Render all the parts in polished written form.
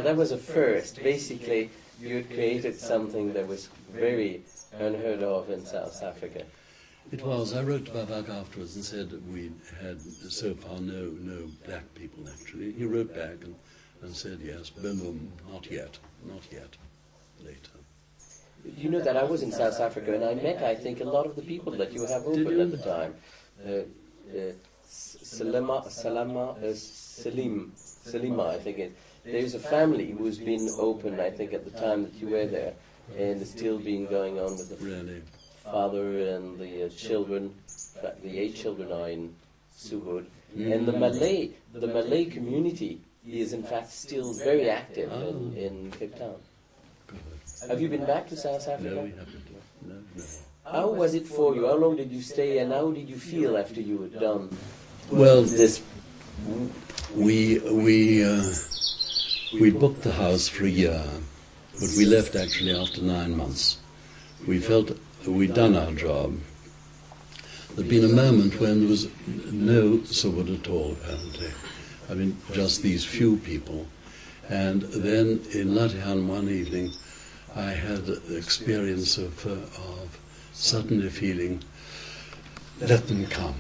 That was a first. Basically, you had created something that was very unheard of in South Africa. It was. I wrote to Babak afterwards and said that we had so far no black people actually. He wrote back and said yes, boom, not yet, later. You know that I was in South Africa and I met, I think, a lot of the people that you have opened at the time. Salima, I think there's a family who's been open, I think, at the time that you were there, and is still being going on with the father and the children. In fact, the 8 children are in SUBUD. And the Malay community is in fact still very active in Cape Town. Good. Have you been back to South Africa? No, we haven't. No. How was it for you? How long did you stay, and how did you feel after you had done this? We booked the house for a year, but we left actually after 9 months. We felt we'd done our job. There'd been a moment when there was no SUBUD at all, apparently. I mean, just these few people. And then in Latihan one evening, I had the experience of suddenly feeling, let them come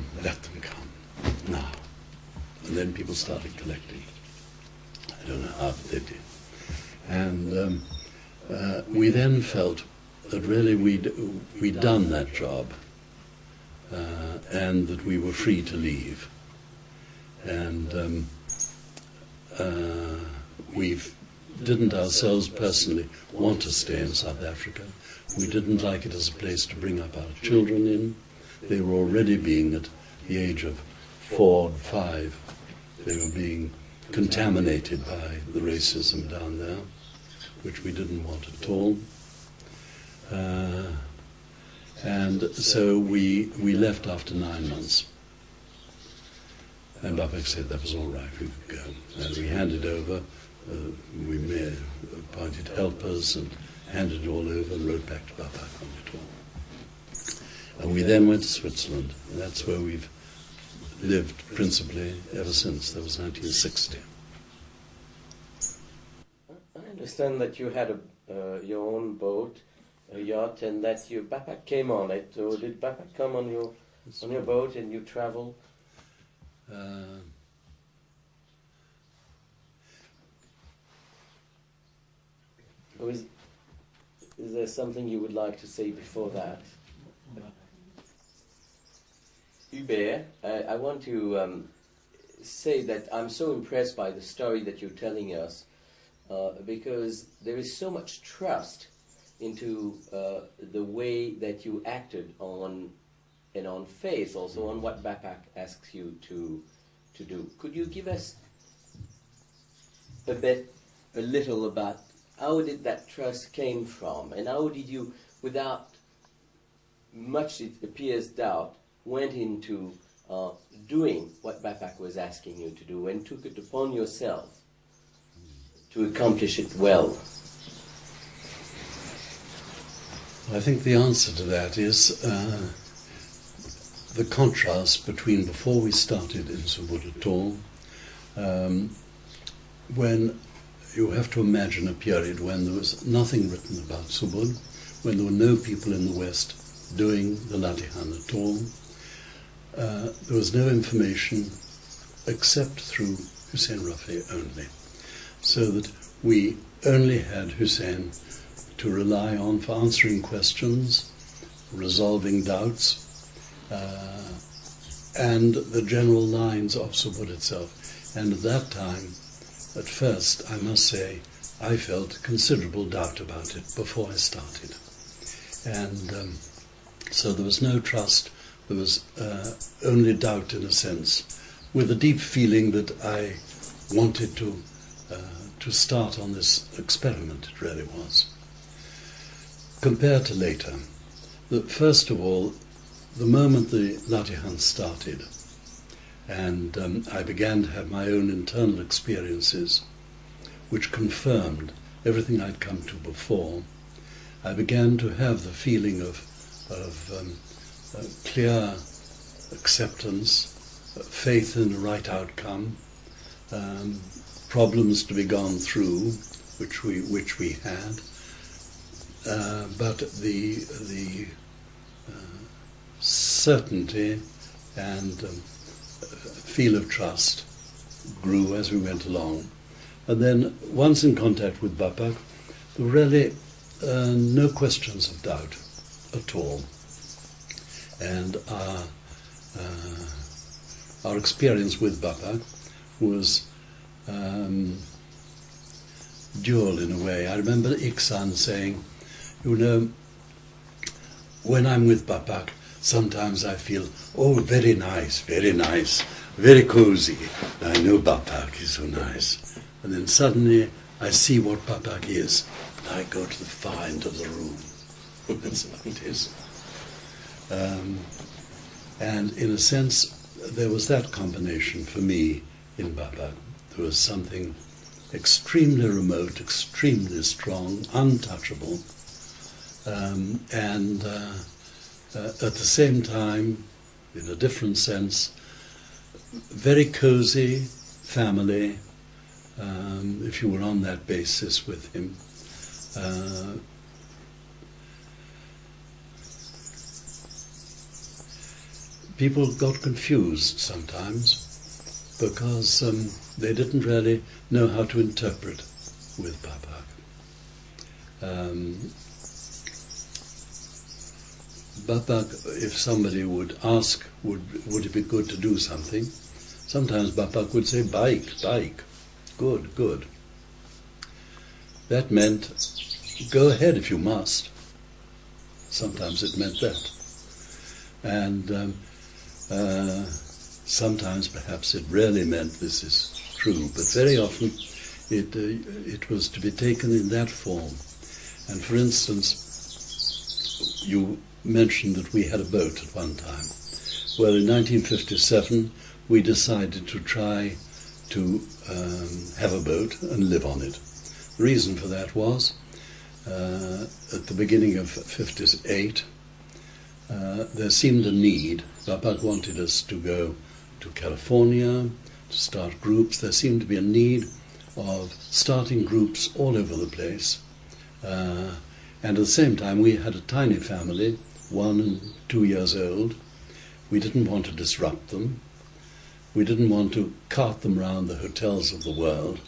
now. And then people started collecting. I don't know how they did. And we then felt that really we'd done that job, and that we were free to leave. And we didn't ourselves personally want to stay in South Africa. We didn't like it as a place to bring up our children in. They were already being, at the age of 4 and 5, they were being contaminated by the racism down there, which we didn't want at all. And so we left after 9 months. And Babak said that was all right, we could go. And we handed over, we appointed helpers and handed it all over and wrote back to Babak on it all. And we then went to Switzerland, and that's where we've lived principally ever since. That was 1960. I understand that you had your own boat, a yacht, and that your Babak came on it. Or did Babak come on your boat and you travel? Or is there something you would like to say before that? Hubert, I want to say that I'm so impressed by the story that you're telling us, because there is so much trust into the way that you acted on faith, also on what Babak asks you to do. Could you give us a little about how did that trust came from, and how did you, without much, it appears, doubt, went into doing what Babak was asking you to do and took it upon yourself to accomplish it well? I think the answer to that is the contrast between before we started in SUBUD at all, when you have to imagine a period when there was nothing written about SUBUD, when there were no people in the West doing the Latihan at all. There was no information except through Hussein Rafi only, so that we only had Hussein to rely on for answering questions, resolving doubts, and the general lines of SUBUD itself. And at that time, at first, I must say, I felt considerable doubt about it before I started. And so there was no trust, there was only doubt in a sense, with a deep feeling that I wanted to start on this experiment, it really was. Compared to later, first of all, the moment the Latihan started, and I began to have my own internal experiences, which confirmed everything I'd come to before, I began to have the feeling of clear acceptance, faith in the right outcome, problems to be gone through, which we had, but the certainty and feel of trust grew as we went along. And then, once in contact with Bapak, there were really no questions of doubt at all. And our experience with Bapak was dual in a way. I remember Iksan saying, you know, when I'm with Bapak, sometimes I feel, oh, very nice, very cozy. I know Bapak is so nice. And then suddenly I see what Bapak is, and I go to the far end of the room. That's what it is. And in a sense, there was that combination for me in Bapak. There was something extremely remote, extremely strong, untouchable, and at the same time, in a different sense, very cozy family, if you were on that basis with him. People got confused sometimes because they didn't really know how to interpret with Bapak. Bapak, if somebody would ask, would it be good to do something, sometimes Bapak would say, bike, good. That meant, go ahead if you must. Sometimes it meant that. And sometimes perhaps it really meant this is true, but very often it was to be taken in that form. And for instance, you mentioned that we had a boat at one time. Well, in 1957 we decided to try to have a boat and live on it. The reason for that was at the beginning of 58 there seemed a need. Bapak wanted us to go to California to start groups. There seemed to be a need of starting groups all over the place. And at the same time, we had a tiny family, 1 and 2 years old. We didn't want to disrupt them. We didn't want to cart them around the hotels of the world,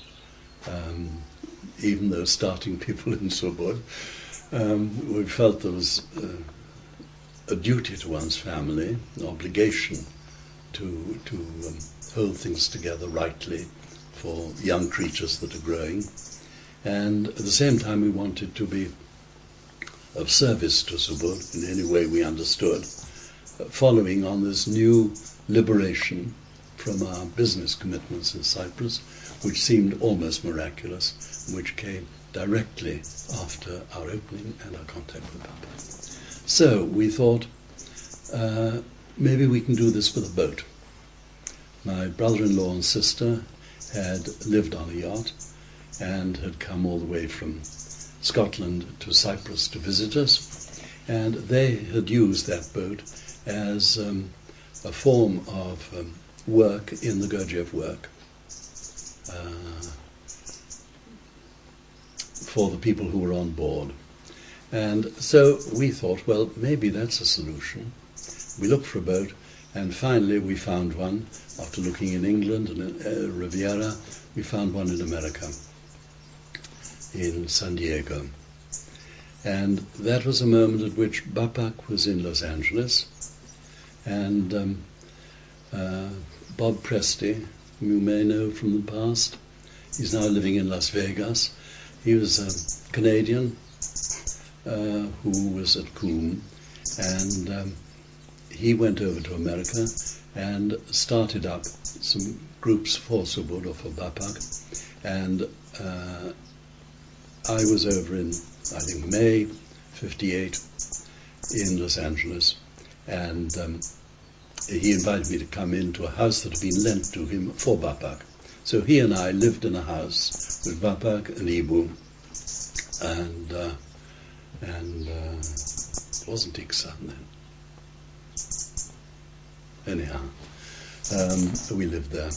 even though starting people in SUBUD. We felt there was a duty to one's family, an obligation to hold things together rightly for young creatures that are growing. And at the same time, we wanted to be of service to SUBUD in any way we understood, following on this new liberation from our business commitments in Cyprus, which seemed almost miraculous, and which came directly after our opening and our contact with Bapak. So we thought, maybe we can do this with a boat. My brother-in-law and sister had lived on a yacht and had come all the way from Scotland to Cyprus to visit us, and they had used that boat as a form of work in the Gurdjieff work for the people who were on board. And so we thought, well, maybe that's a solution. We looked for a boat, and finally we found one. After looking in England and Riviera, we found one in America, in San Diego. And that was a moment at which Bapak was in Los Angeles, and Bob Presti, whom you may know from the past, he's now living in Las Vegas. He was a Canadian who was at COOM, and he went over to America and started up some groups for SUBUD or for Bapak, and I was over in, I think, May 58 in Los Angeles, and he invited me to come into a house that had been lent to him for Bapak. So he and I lived in a house with Bapak and Ibu, and it wasn't Iksan then. Anyhow, we lived there.